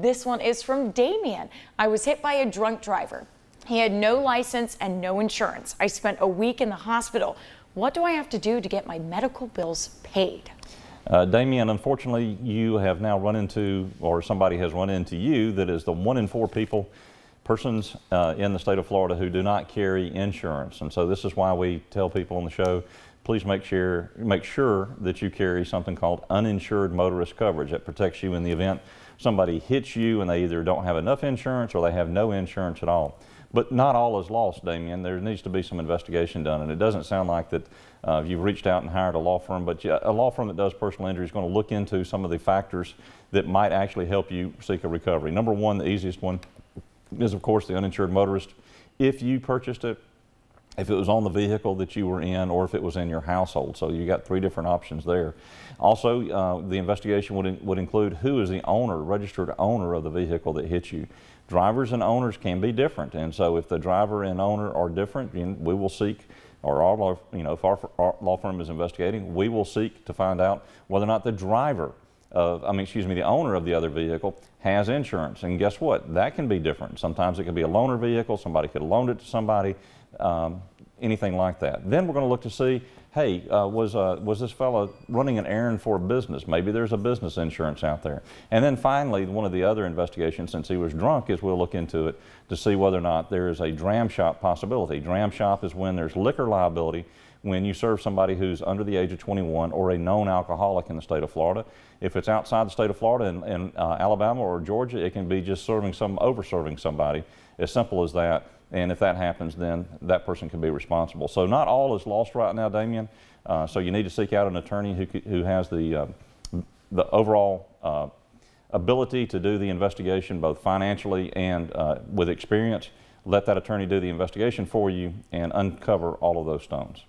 This one is from Damien. I was hit by a drunk driver. He had no license and no insurance. I spent a week in the hospital. What do I have to do to get my medical bills paid? Damien, unfortunately, you have now run into, or somebody has run into you, that is the 1 in 4 persons in the state of Florida who do not carry insurance. And so this is why we tell people on the show, please make sure that you carry something called uninsured motorist coverage that protects you in the event somebody hits you and they either don't have enough insurance or they have no insurance at all. But not all is lost, Damien. There needs to be some investigation done, and it doesn't sound like that you've reached out and hired a law firm, but a law firm that does personal injury is going to look into some of the factors that might actually help you seek a recovery. Number one, the easiest one, is of course the uninsured motorist. If you purchased it, if it was on the vehicle that you were in, or if it was in your household. So you got 3 different options there. Also, the investigation would include who is the owner, registered owner of the vehicle that hit you. Drivers and owners can be different, and so if the driver and owner are different, we will seek, or our law, if our law firm is investigating, we will seek to find out whether or not the driver of, the owner of the other vehicle has insurance. And guess what? That can be different. Sometimes it could be a loaner vehicle, somebody could have loaned it to somebody, anything like that. Then we're going to look to see, hey, was this fellow running an errand for a business? Maybe there's a business insurance out there. And then finally, one of the other investigations, since he was drunk, is we'll look into it to see whether or not there is a dram shop possibility. Dram shop is when there's liquor liability when you serve somebody who's under the age of 21 or a known alcoholic in the state of Florida. If it's outside the state of Florida in Alabama or Georgia, it can be just over-serving somebody, as simple as that. And if that happens, then that person can be responsible. So not all is lost right now, Damien. So you need to seek out an attorney who has the overall ability to do the investigation, both financially and with experience. Let that attorney do the investigation for you and uncover all of those stones.